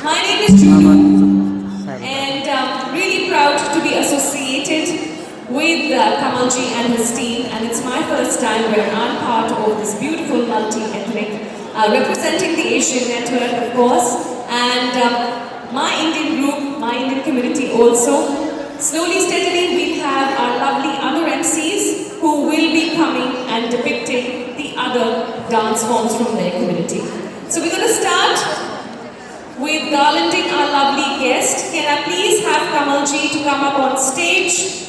My name is Chulu, and I'm really proud to be associated with Kamalji and his team, and it's my first time where I'm part of this beautiful multi-ethnic, representing the Asian network, of course, and my Indian group, my Indian community also. Slowly, steadily, we have our lovely other MCs who will be coming and depicting the other dance forms from their community. So we're going to start with garlanding our lovely guest. Can I please have Kamalji to come up on stage?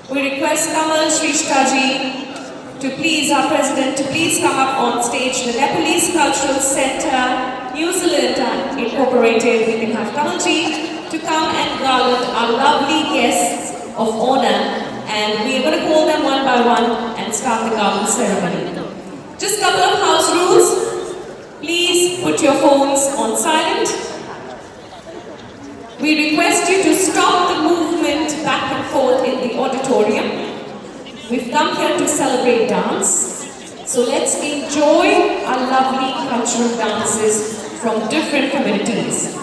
We request Kamal Shrishtaji to please, our president, to please come up on stage. The Nepalese Cultural Center, New Zealand Incorporated. We can have Kamalji to come and garland our lovely guests of honor. And we are going to call them one by one and start the garland ceremony. Just a couple of house rules. Please put your phones on silent. We request you to stop the movement back and forth in the auditorium. We've come here to celebrate dance. So let's enjoy our lovely cultural dances from different communities.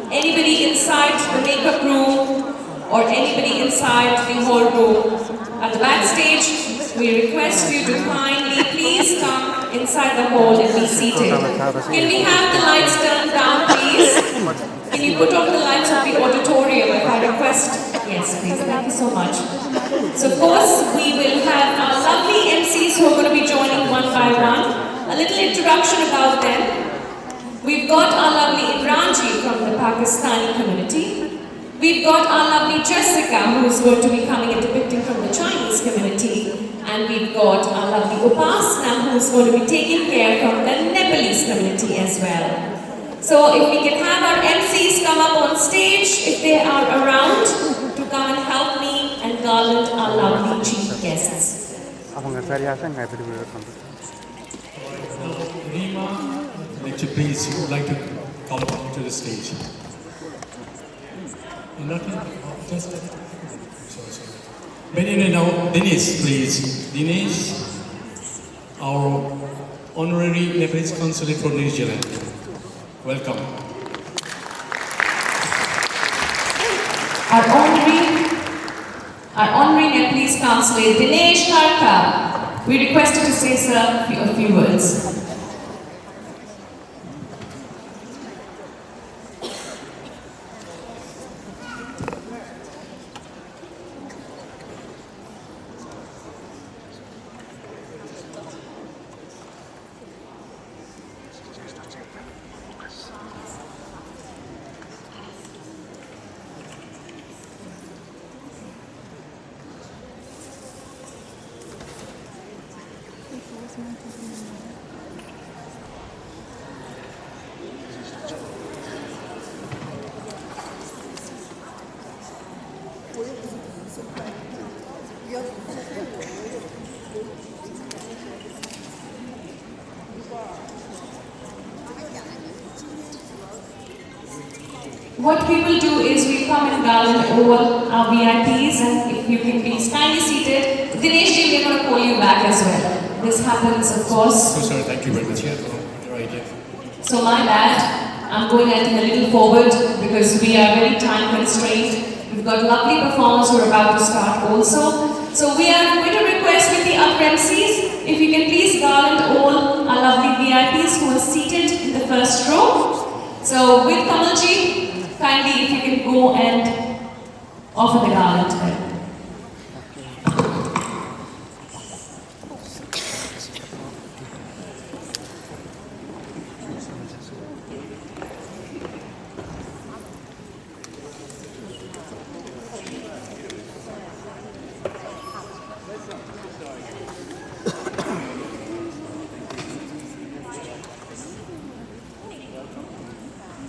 Anybody inside the makeup room or anybody inside the hall room at the backstage, we request you to kindly please come inside the hall and be seated. Can we have the lights turned down, please? Can you put off the lights of the auditorium if I request? Yes, please. Thank you so much. So, of course, we will have our lovely MCs who are going to be joining one by one. A little introduction about them. We've got our lovely Imranji from the Pakistani community. We've got our lovely Jessica, who is going to be coming and depicting from the Chinese community. And we've got our lovely Upasna, who is going to be taking care from the Nepalese community as well. So if we can have our MCs come up on stage, if they are around, to come and help me and garland our lovely chief guests. Rima, please, you would like to come up to the stage. Nothing, just sorry. But now, Dinesh, please. Dinesh, our honorary Nepalese consulate for New Zealand. Welcome. Our honorary Nepalese consulate, Dinesh Karka. We request you to say, sir, a few words. What we will do is we come and garland all our VIPs, and if you can be kindly seated, Dinesh ji, we're going to call you back as well. This happens, of course. So sorry, thank you very much. So my bad, I'm going I think a little forward because we are very time constrained. We've got lovely performers who are about to start also. So we are going to request with the upper MCs, if you can please garland all our lovely VIPs who are seated in the first row. So with Kamalji, kindly if you can go and offer the garland.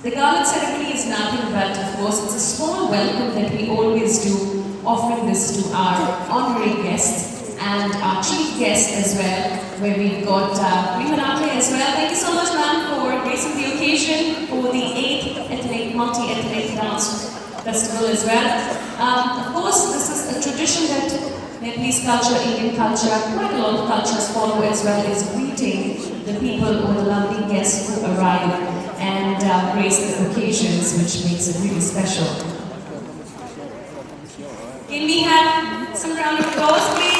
The garland ceremony is nothing but, of course, it's a small welcome that we always do, offering this to our honorary guests and our chief guest as well, where we've got Rimanate as well. Thank you so much, ma'am, for gracing the occasion for the 8th Multi-Ethnic Dance Festival as well. Of course, this is a tradition that Nepalese culture, Indian culture, quite a lot of cultures follow as well, is greeting the people or the lovely guests who arrive. and grace the occasions, which makes it really special. Can we have some round of applause, please?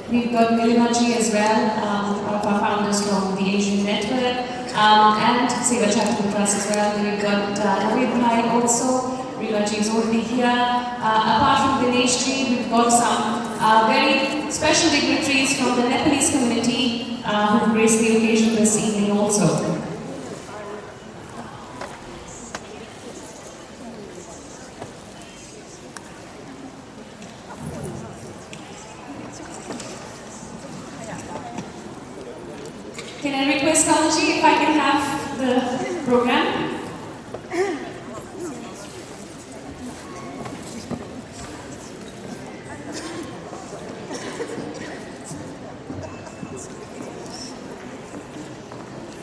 We've got Milimaji as well, one of our founders from the Asian Network, and Seva Charitable Trust as well. We've got Naveed Bhai also. Milimaji is already here. Apart from Dinesh Ji, we've got some very special dignitaries from the Nepalese community who graced the occasion this evening also. Can I request Kalaji if I can have the program?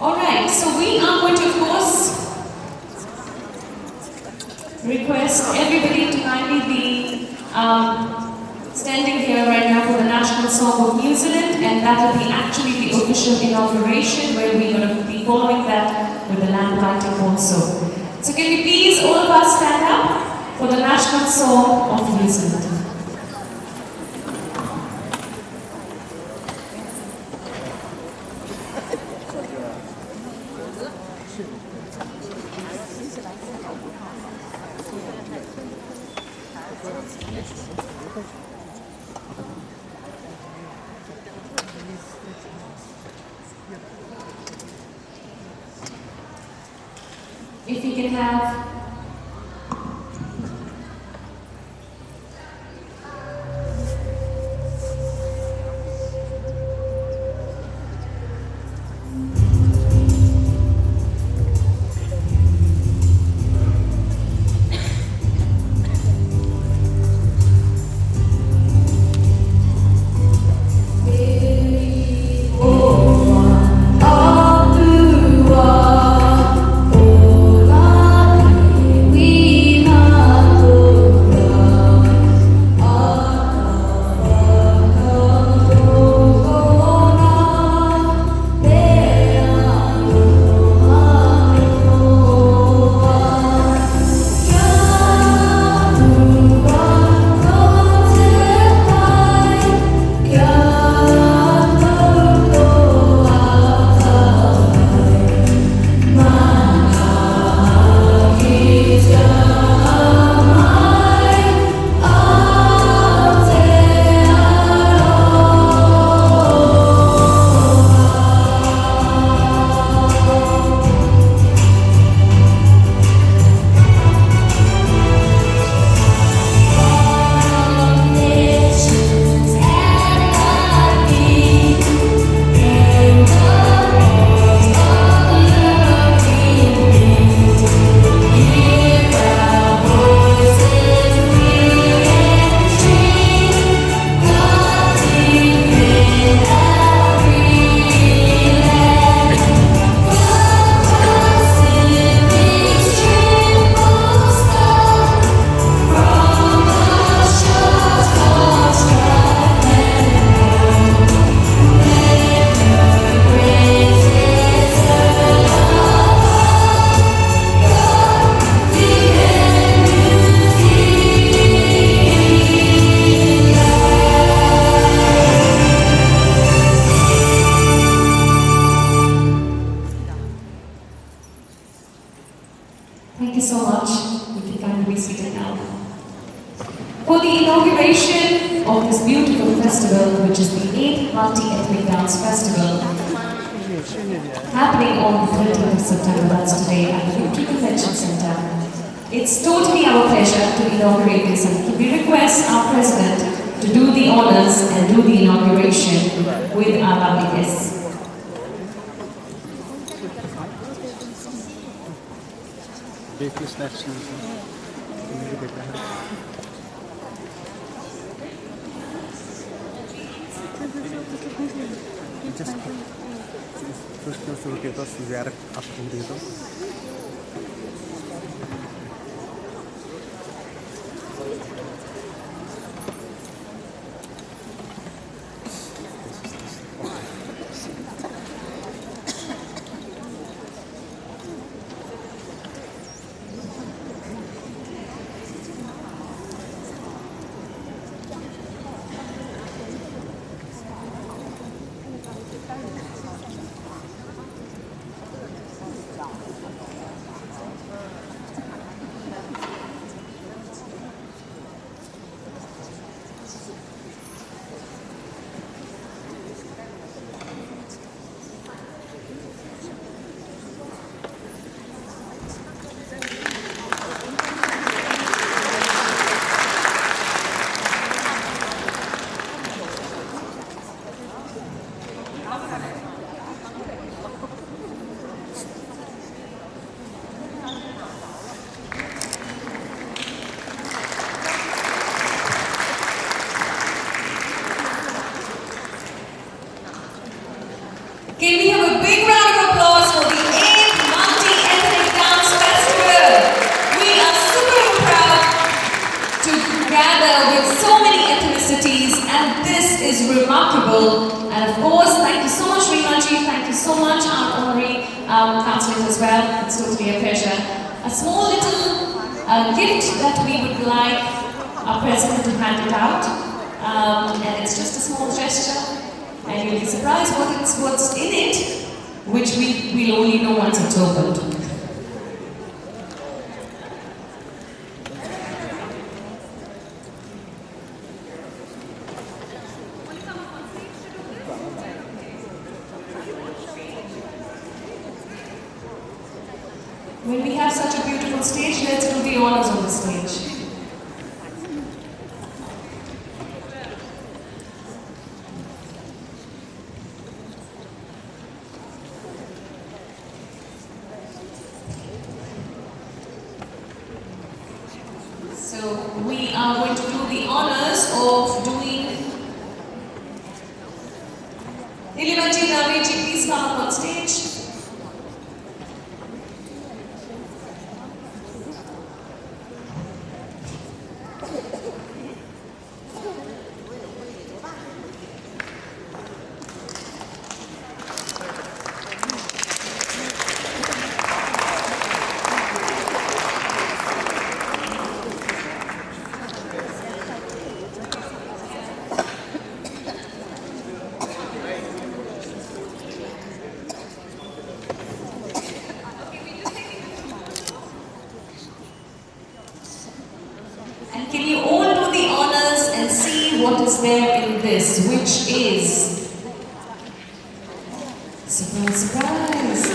Alright, so we are going to, of course, request everybody to kindly be standing here right now for the National Song of New Zealand, and that will be actually the official inauguration where we're going to be following that with the lamp lighting also. So can we please all of us stand up for the National Song of New Zealand? If we can have Thank you so much. We can kindly be seated now. For the inauguration of this beautiful festival, which is the 8th Multi-Ethnic Dance Festival, happening on the 30th of September, that's today, at the Victory Convention Center, it's totally our pleasure to inaugurate this, and can we request our President to do the honors and do the inauguration with our lovely guests. terus suruh kita ziarah aku gitu. Can we have a big round of applause for the 8th Multi-Ethnic Dance Festival? We are super proud to gather with so many ethnicities, and this is remarkable. And of course, thank you so much, Reemaji. Thank you so much, our honorary councillors as well. It's totally a pleasure. A small little gift that we would like our president to hand it out, and it's just a small gesture. And you'll be surprised what's in it, which we'll only know once it's opened. When we have such a beautiful stage, let's do the honors on the stage. So we are going to do the honors of doing. Nilimaji, Naveji, please come up on stage. And can you all do the honors and see what is there in this, which is... Surprise, surprise!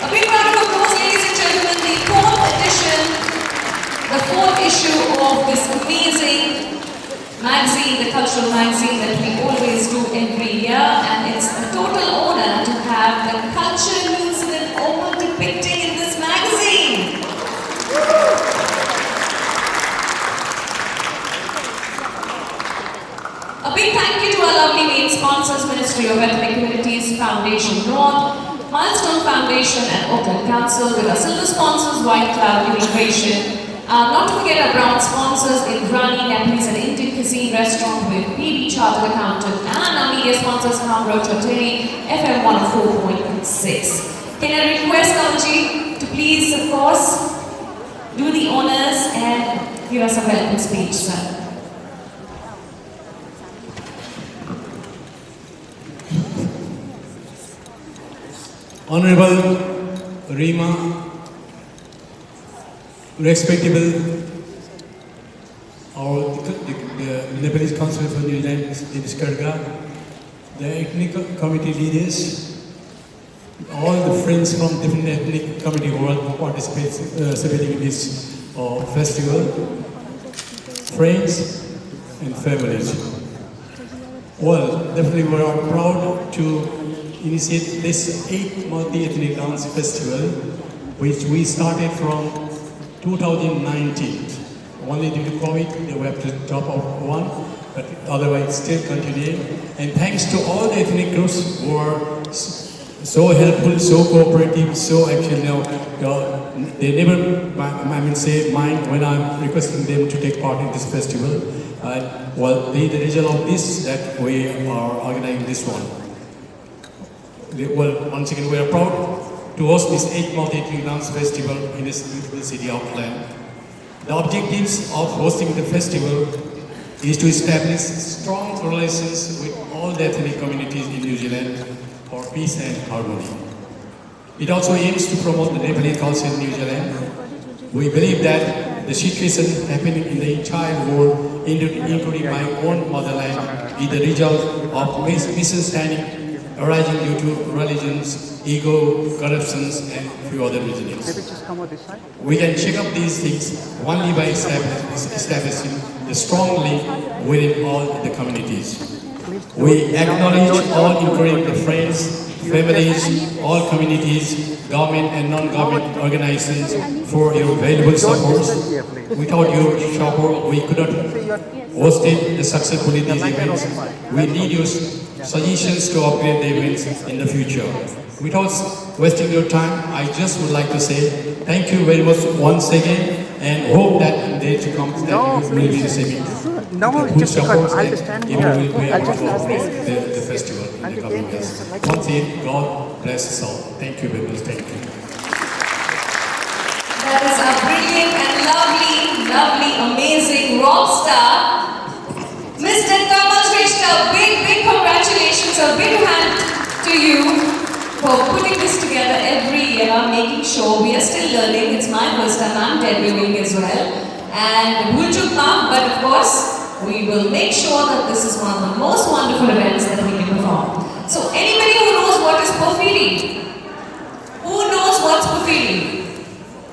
A big round of applause, ladies and gentlemen, the 4th issue of this amazing magazine, the cultural magazine that we always do every year, and it's a total honor to have the culture, New Zealand all depicting in this magazine. A big thank you to our lovely main sponsors, Ministry of Ethnic Communities, Foundation North, Milestone Foundation and Auckland Council, with our silver sponsors, White Cloud Immigration. Not to forget our brown sponsors in Rani, Nepalese and Indian Cuisine Restaurant with PB Chartered Accountant, and our media sponsors, Hamro Choteri, FM 104.6. Can I request Kamaji to please, of course, do the honors and give us a welcome speech, sir. Honorable Reema, respectable the Nepalese Council for New Zealand in Skarga, the ethnic committee leaders, all the friends from different ethnic community who are participating in this festival, friends and families. Well, definitely we are proud to initiate this 8th Multi-Ethnic Dance Festival, which we started from 2019. Only due to COVID, they were to drop off one. but otherwise still continuing. And thanks to all the ethnic groups who are so helpful, so cooperative, so actually they never say mind when I'm requesting them to take part in this festival. Well, the result of this that we are organizing this one. Well, once again, we are proud to host this 8th Multiethnic Dance Festival in this beautiful city of Auckland. The objectives of hosting the festival is to establish strong relations with all the ethnic communities in New Zealand for peace and harmony. It also aims to promote the Nepali culture in New Zealand. We believe that the situation happening in the entire world, including my own motherland, is the result of misunderstanding arising due to religions, ego, corruptions, and a few other reasons. We can check up these things only by establishing the strong link within all the communities. We acknowledge all, including the friends, families, all communities, government and non-government organizations for your valuable support. Without your support, we could not host it successfully these events. We need your suggestions to upgrade the events in the future. Without wasting your time, I just would like to say thank you very much once again and hope that in days to come that you will be receiving good support and you will be able to upgrade the festival in the coming years. Once again, God bless us all. Thank you very much. Thank you. That is a brilliant and lovely, amazing rock star. Mr. Kamal Shrestha, big congratulations, a big hand to you for putting this together every year, making sure we are still learning. It's my first time, I'm debuting as well. And but of course, we will make sure that this is one of the most wonderful events that we can perform. So anybody who knows what is Pofiri? Who knows what's Pofiri?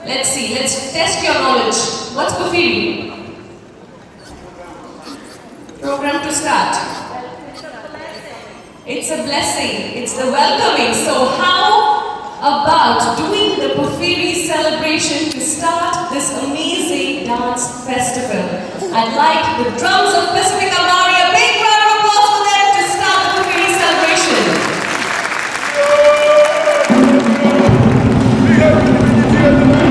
Let's see, let's test your knowledge. What's Pofiri? Program to start. It's a blessing, it's the welcoming. So how about doing the Pofiri celebration to start this amazing dance festival? I'd like the drums of Pacifica Maori, a big round of applause for them to start the Pofiri celebration. Hira, hira, hira,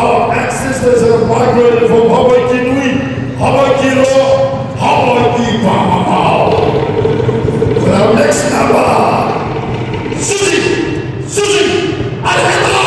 Our ancestors have migrated from Hawaii Kinui, Hawaii Kiro, Hawaii Kipamamau. With our next number, Susie! Susie! Alejandro!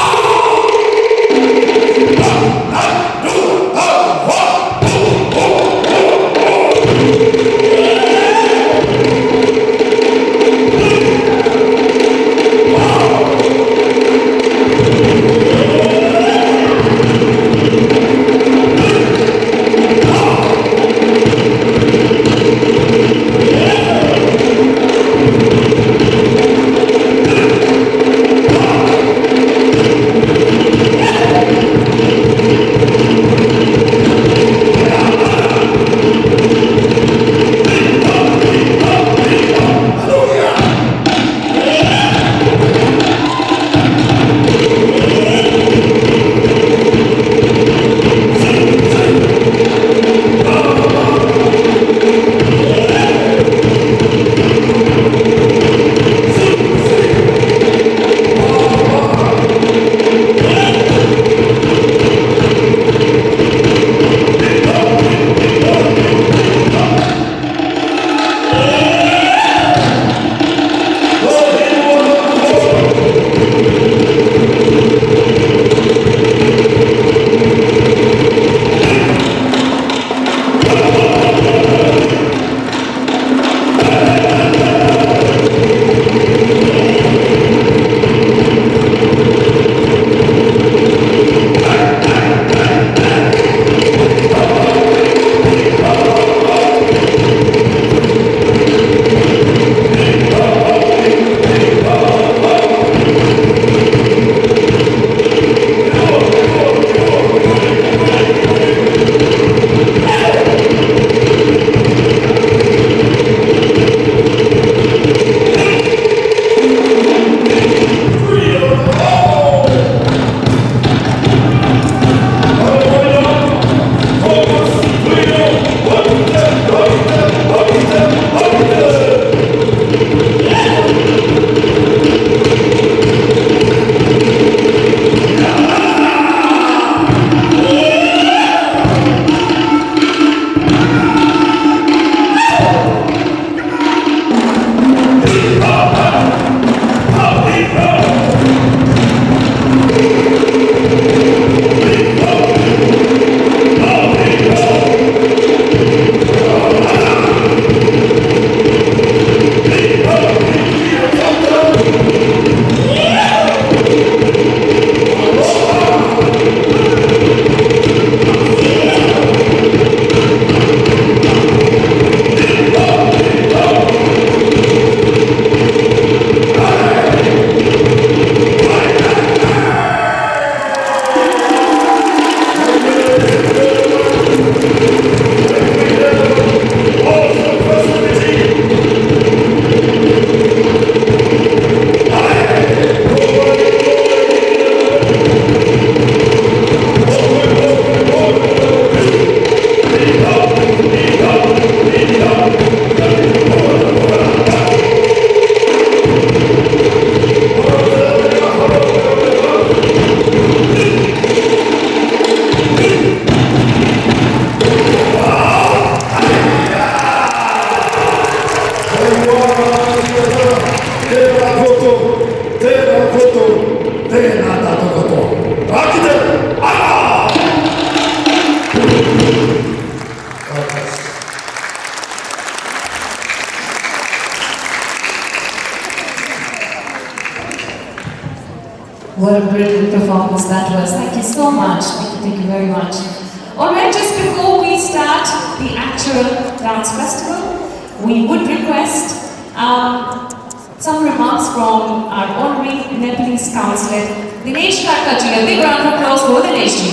What a brilliant performance that was. Thank you so much. Thank you very much. Alright, just before we start the actual dance festival, we would request some remarks from our honorary Nepalese consulate, Dinesh Karkaji. A big round of applause for Dinesh ji.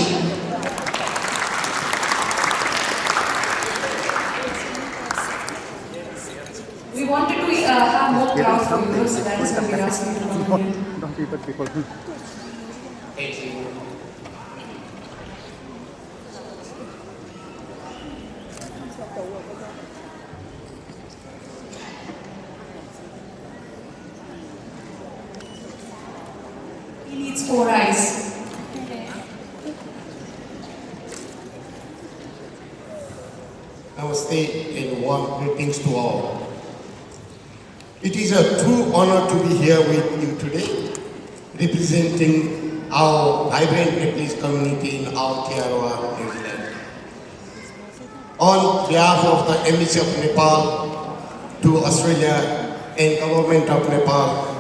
We wanted to have more crowd for you, so that is why we asked you to come in. Don't keep it, people. Thank you. He needs 4 eyes. Namaste and warm greetings to all. It is a true honor to be here with you today, representing our vibrant Nepalese community in Aotearoa, New Zealand. On behalf of the Embassy of Nepal to Australia and Government of Nepal,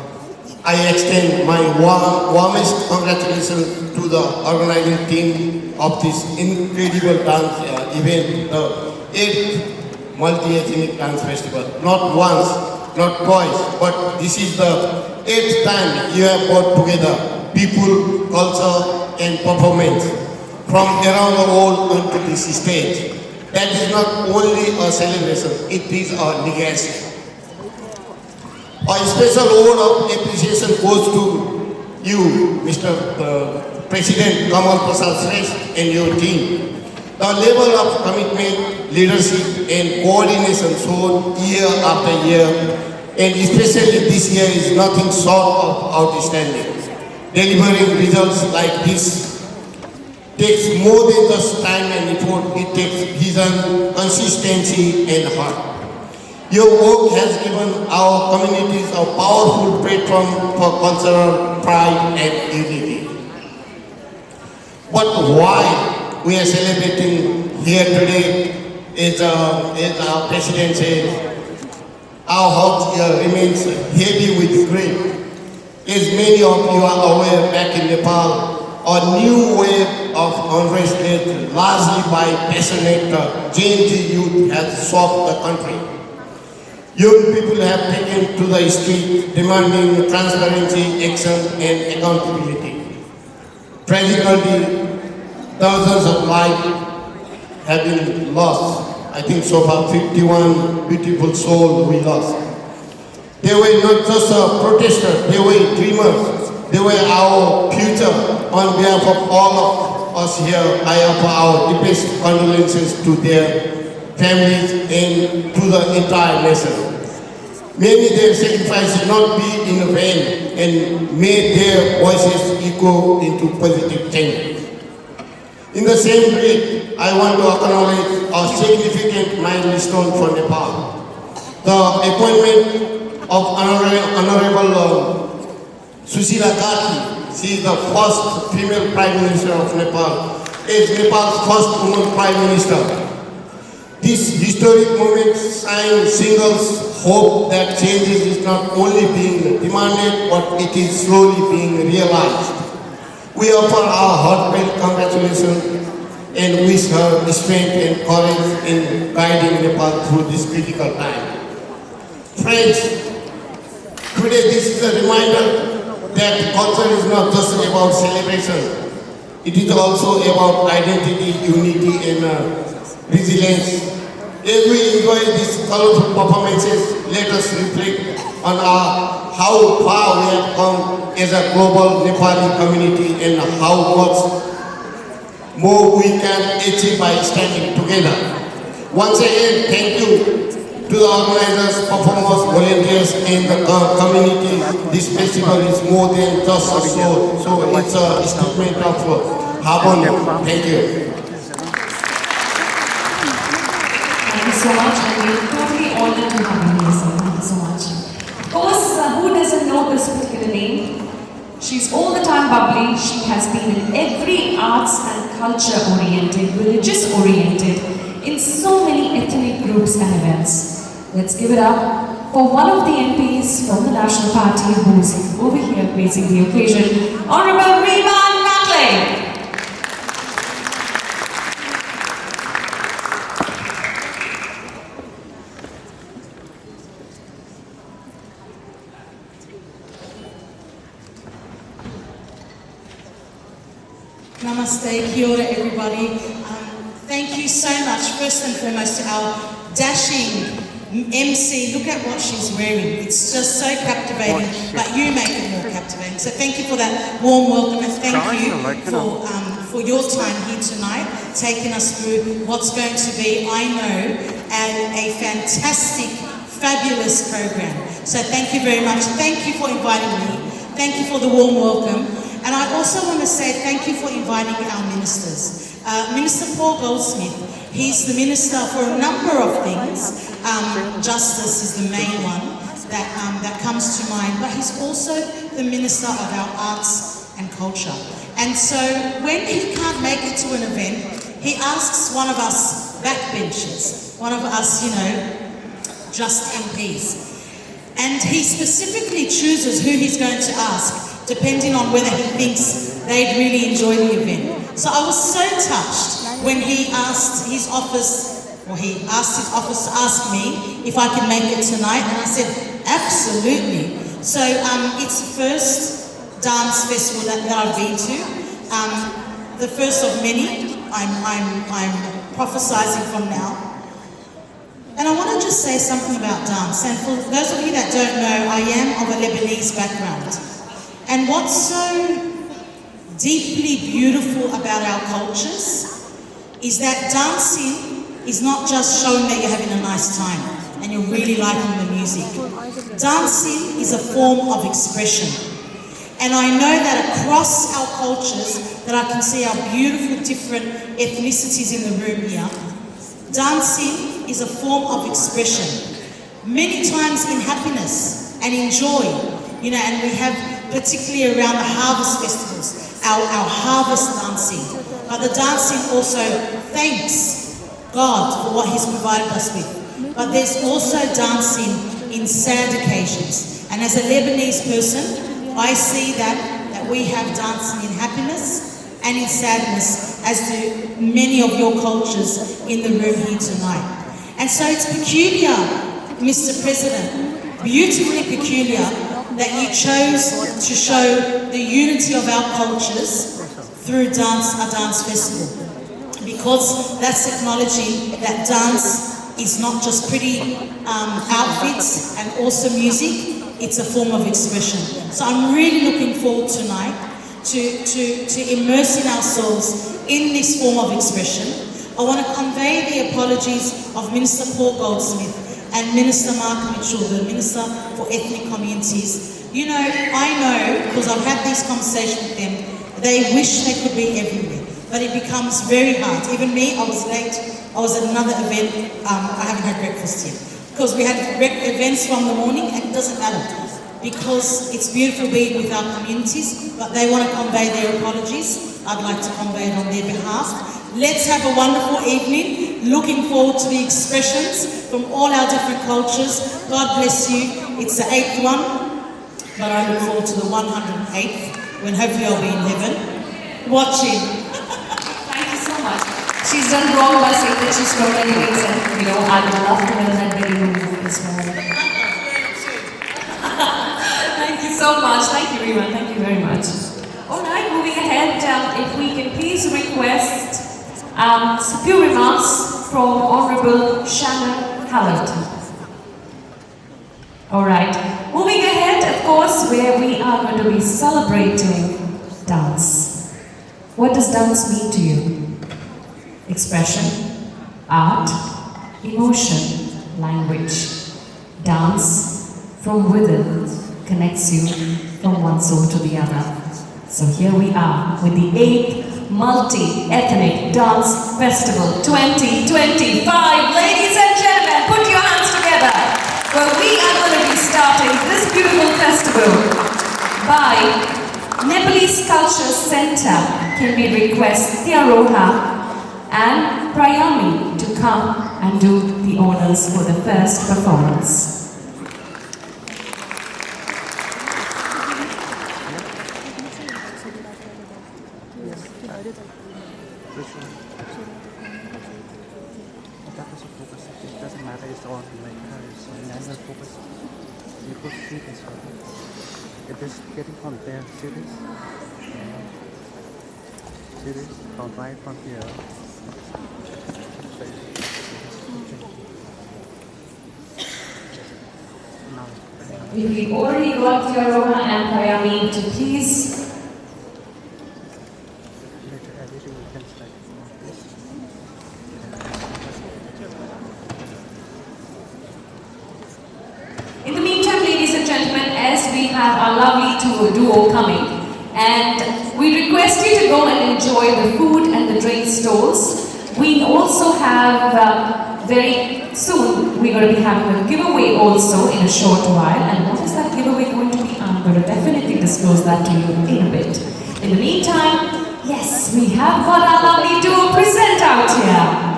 I extend my warmest congratulations to the organizing team of this incredible dance event, the 8th Multi-Ethnic Dance Festival. Not once, not twice, but this is the 8th time you have brought together people, culture, and performance from around the world onto this stage. That is not only a celebration, it is a legacy. A special word of appreciation goes to you, Mr. President Kamal Prasad Sresh and your team. The level of commitment, leadership and coordination shown year after year, and especially this year, is nothing short of outstanding. Delivering results like this takes more than just time and effort, it takes vision, consistency and heart. Your work has given our communities a powerful platform for cultural pride and unity. But why we are celebrating here today is our President said, our heart remains heavy with grief. As many of you are aware, back in Nepal, a new wave of unrest led largely by passionate Gen Z youth has swept the country. Young people have taken to the street demanding transparency, action and accountability. Tragically, thousands of lives have been lost. I think so far 51 beautiful souls we lost. They were not just protesters, they were dreamers. They were our future. On behalf of all of us here, I offer our deepest condolences to their families and to the entire nation. May their sacrifices not be in vain, and may their voices echo into positive change. In the same breath, I want to acknowledge a significant milestone for Nepal. The appointment of Honorable Sushila Kaki, she is the first female Prime Minister of Nepal, is Nepal's first woman Prime Minister. This historic moment signals hope that changes is not only being demanded, but it is slowly being realized. We offer our heartfelt congratulations and wish her strength and courage in guiding Nepal through this critical time. Friends, today this is a reminder that culture is not just about celebration. It is also about identity, unity and resilience. As we enjoy these colorful performances, let us reflect on how far we have come as a global Nepali community and how much more we can achieve by standing together. Once again, thank you to the organizers, performers, volunteers and the community. This festival is more than just a show, so it's a statement of harmony. Thank you. Thank you so much, and we're totally honored to have you here, sir. Thank you so much. Of course, who doesn't know this particular name? She's all the time bubbly. She has been in every arts and culture-oriented, religious-oriented, in so many ethnic groups and events. Let's give it up for one of the MPs from the National Party who's over here gracing the occasion, Honorable Rima Nakle. Namaste, kia ora everybody. Thank you so much, first and foremost, to our dashing MC. Look at what she's wearing. It's just so captivating, but you make it more captivating. So thank you for that warm welcome, and thank you for your time here tonight, taking us through what's going to be, I know, a fantastic, fabulous program. So thank you very much. Thank you for inviting me. Thank you for the warm welcome. And I also want to say thank you for inviting our ministers. Minister Paul Goldsmith He's the minister for a number of things. Justice is the main one that comes to mind, but he's also the minister of our arts and culture. And so when he can't make it to an event, he asks one of us backbenchers, one of us, just MPs. And he specifically chooses who he's going to ask, depending on whether he thinks they'd really enjoy the event. So I was so touched when he asked his office to ask me if I could make it tonight, and I said, absolutely. So it's the first dance festival that I've been to, the first of many. I'm prophesizing from now. And I want to just say something about dance. And for those of you that don't know, I am of a Lebanese background. And what's so deeply beautiful about our cultures is that dancing is not just showing that you're having a nice time and you're really liking the music. Dancing is a form of expression. And I know that across our cultures, that I can see our beautiful different ethnicities in the room here, dancing is a form of expression. Many times in happiness and in joy, and we have particularly around the harvest festivals, our harvest dancing. But the dancing also thanks God for what He's provided us with. But there's also dancing in sad occasions. And as a Lebanese person, I see that we have dancing in happiness and in sadness, as do many of your cultures in the room here tonight. And so it's peculiar, Mr. President, beautifully peculiar, that you chose to show the unity of our cultures through a dance festival. Because that's acknowledging that dance is not just pretty outfits and awesome music, it's a form of expression. So I'm really looking forward tonight to immersing ourselves in this form of expression. I want to convey the apologies of Minister Paul Goldsmith and Minister Mark Mitchell, the Minister for Ethnic Communities. I know, because I've had these conversations with them, they wish they could be everywhere, but it becomes very hard. Even me, I was late. I was at another event. I haven't had breakfast yet, because we had events from the morning, and it doesn't matter, because it's beautiful being with our communities, but they want to convey their apologies. I'd like to convey it on their behalf. Let's have a wonderful evening. Looking forward to the expressions from all our different cultures. God bless you. It's the 8th one, but I look forward to the 108th, when hopefully I'll be in heaven, watching. Thank you so much. She's done wrong by saying that she's from Lebanese, and I'd love to learn that very move as well. Thank you so much. Thank you, Rima. Thank you very much. All right, moving ahead, if we can please request a few remarks from Honorable Shannon Howard. All right, moving ahead, of course, where we are going to be celebrating dance. What does dance mean to you? Expression, art, emotion, language. Dance from within connects you from one soul to the other. So here we are with the 8th Multi-Ethnic Dance Festival 2025. Ladies and gentlemen, put your hands together. Well, we are going to be starting this beautiful festival by Nepalese Culture Center. Can we request Tiaroha and Prayami to come and do the honors for the first performance. It doesn't matter, it's all like hers, so never focus. You could see this one. It is getting from there, see this? See this? From right from here. Now. We've already got Tiaroha and Prayami to please. In the meantime, ladies and gentlemen, as we have our lovely duo coming, and we request you to go and enjoy the food and the drink stalls. We also have very soon, we're going to be having a giveaway also in a short while. And what is that giveaway going to be? I'm going to definitely disclose that to you in a bit. In the meantime, yes, we have got our lovely duo present out here.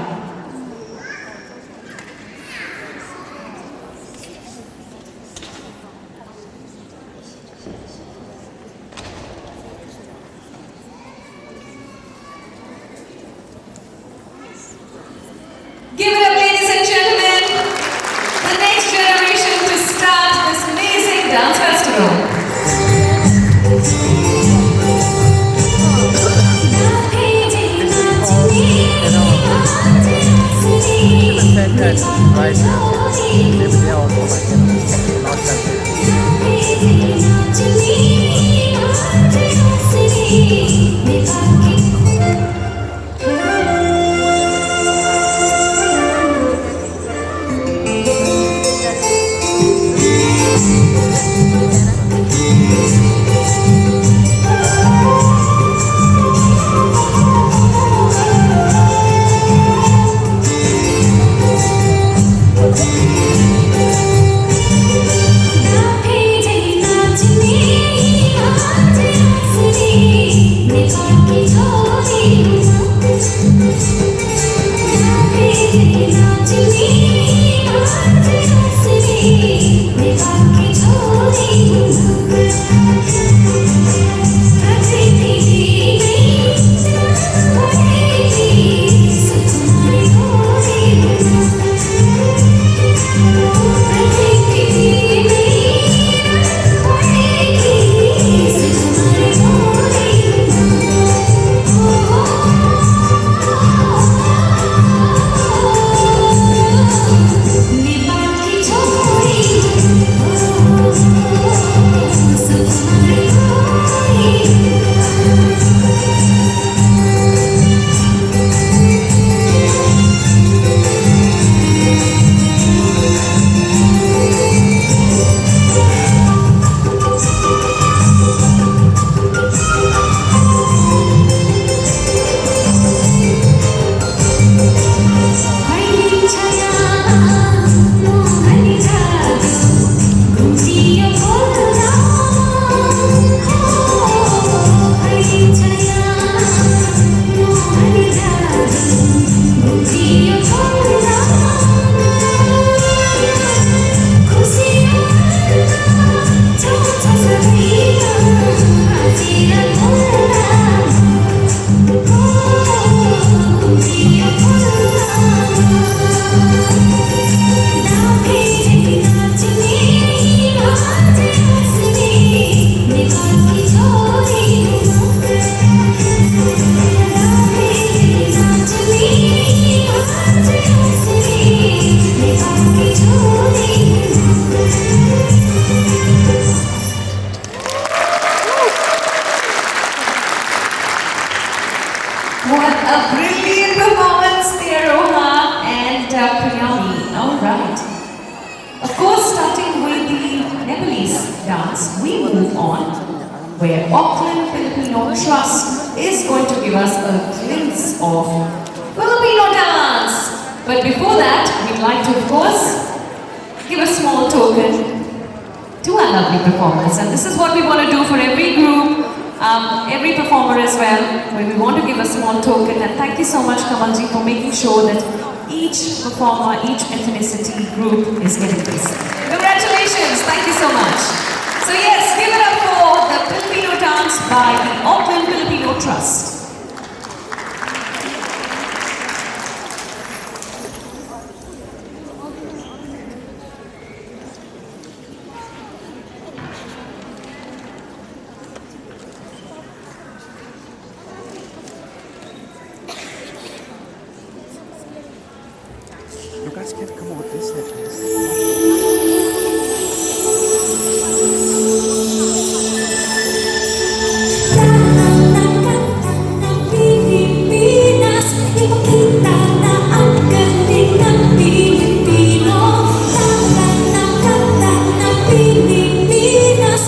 Give it up, ladies and gentlemen, the next generation to start this amazing dance festival. Said that right now, they are also like, not that What a brilliant performance there, Rohan and Priyami. All right. Of course, starting with the Nepalese dance, we move on where Auckland Filipino Trust is going to give us a glimpse of Filipino dance. But before that, we'd like to, of course, give a small token to our lovely performers. And this is what we want to do for every group, every performer as well, where we want to give a small token. And thank you so much, Kamalji, for making sure that each performer, each ethnicity group is getting this. Congratulations, thank you so much. So yes, give it up for the Filipino dance by the Auckland Filipino Trust. You guys can't come up with this headpiece. Pilipinas.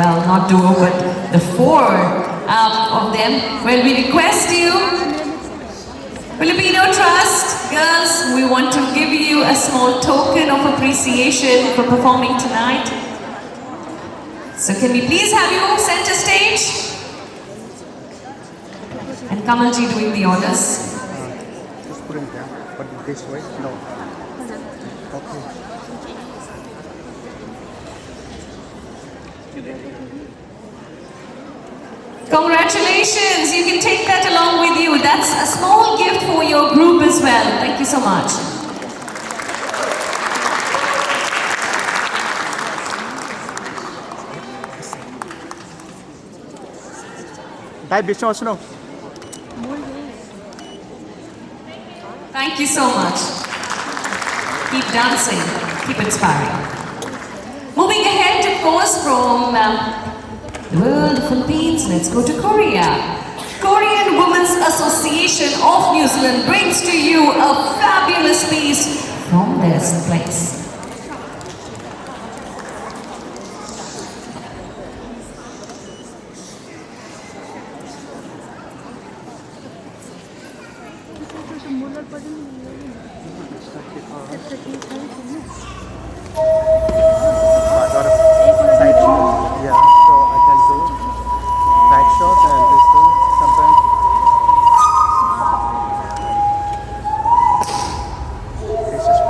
well, not duo, but the four of them. Well, we request you, Filipino Trust, girls, we want to give you a small token of appreciation for performing tonight. So can we please have you center stage? And Kamalji doing the honors. Just put him down, but this way? No. Okay. Congratulations, you can take that along with you. That's a small gift for your group as well. Thank you so much. Bye, Vishnu Asno. Thank you so much. Keep dancing, keep inspiring. Moving ahead, of course, from the world of Philippines, let's go to Korea. Korean Women's Association of New Zealand brings to you a fabulous piece from this place. Side shot. Yeah, so I can do side shot and this thing sometimes. It's just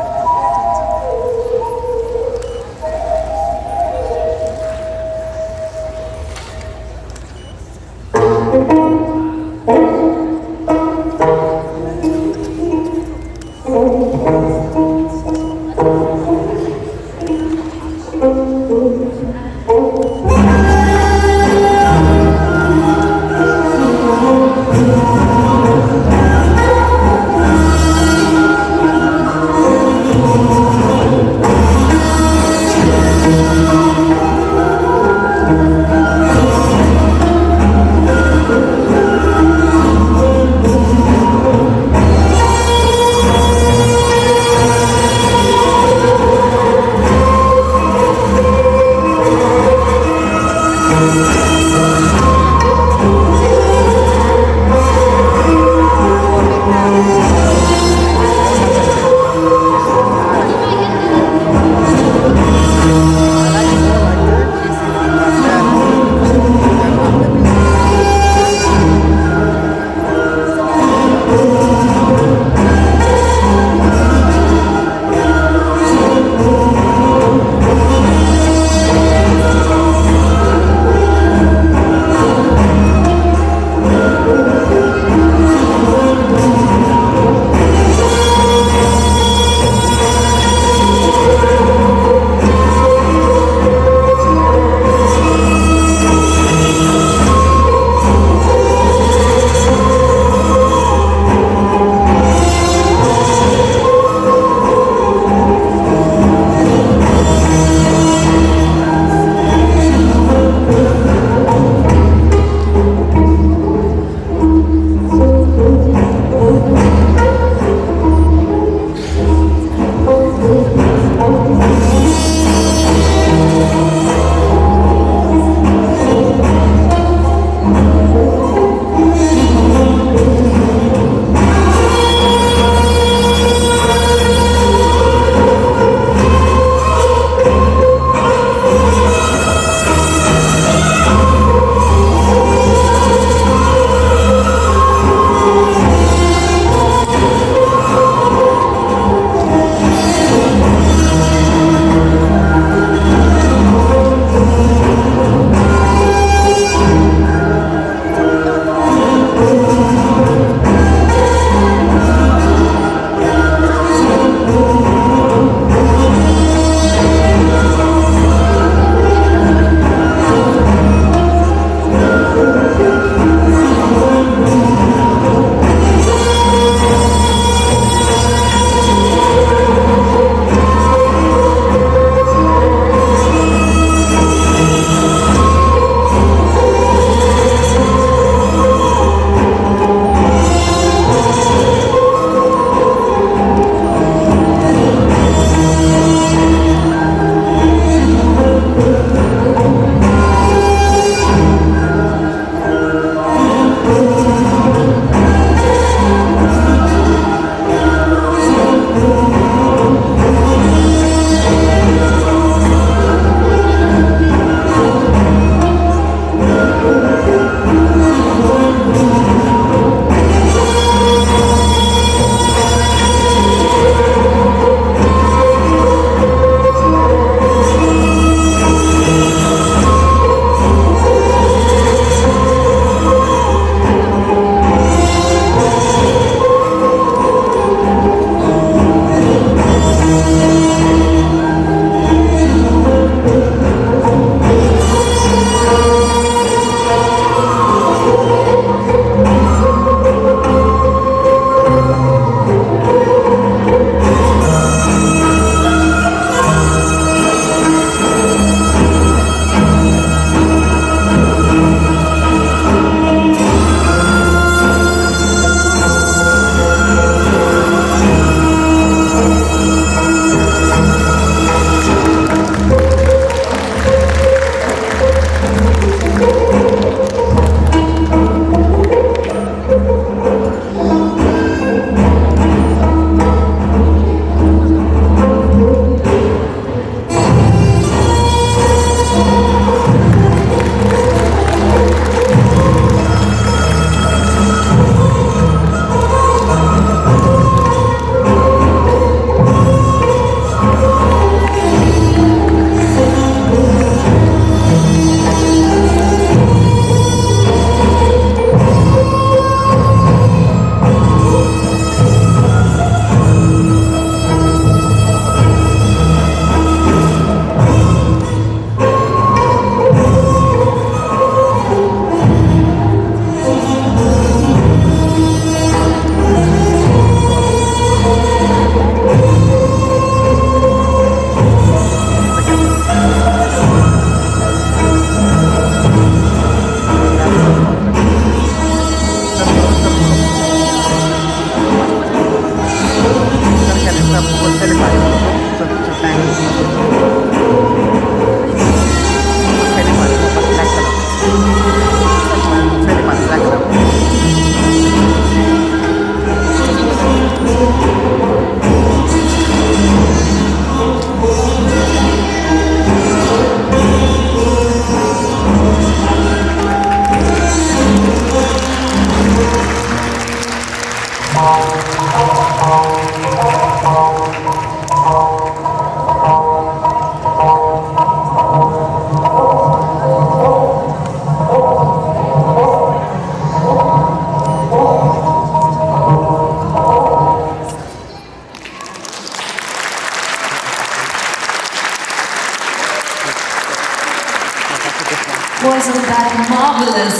Wasn't that marvelous?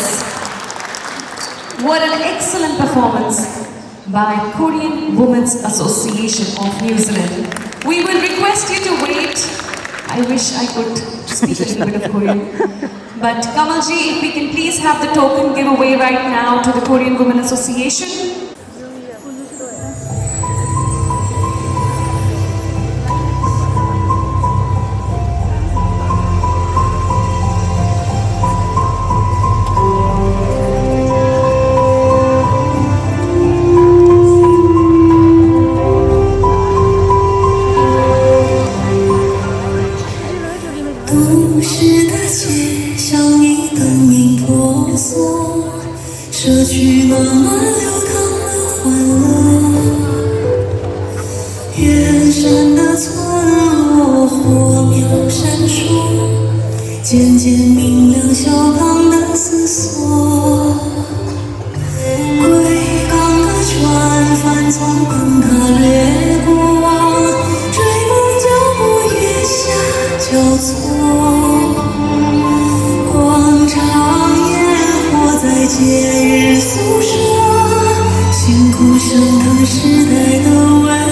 What an excellent performance by Korean Women's Association of New Zealand. We will request you to wait. I wish I could speak a little bit of Korean. But Kamalji, if we can please have the token giveaway right now to the Korean Women Association.渐渐明亮小康的思索，归港的船帆从灯塔掠过，追梦脚步月下交错，广场烟火在节日诉说，辛苦升腾时代的微弱。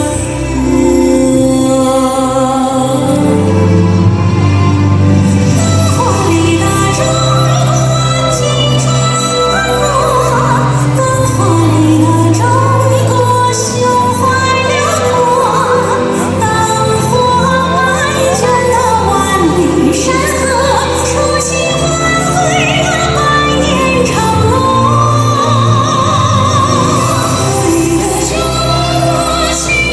心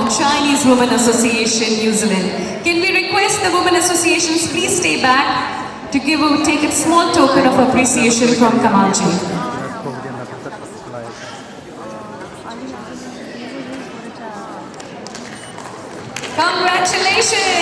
of Chinese Women Association, New Zealand. Can we request the Women Associations please stay back to take a small token of appreciation from Kamalji. Congratulations!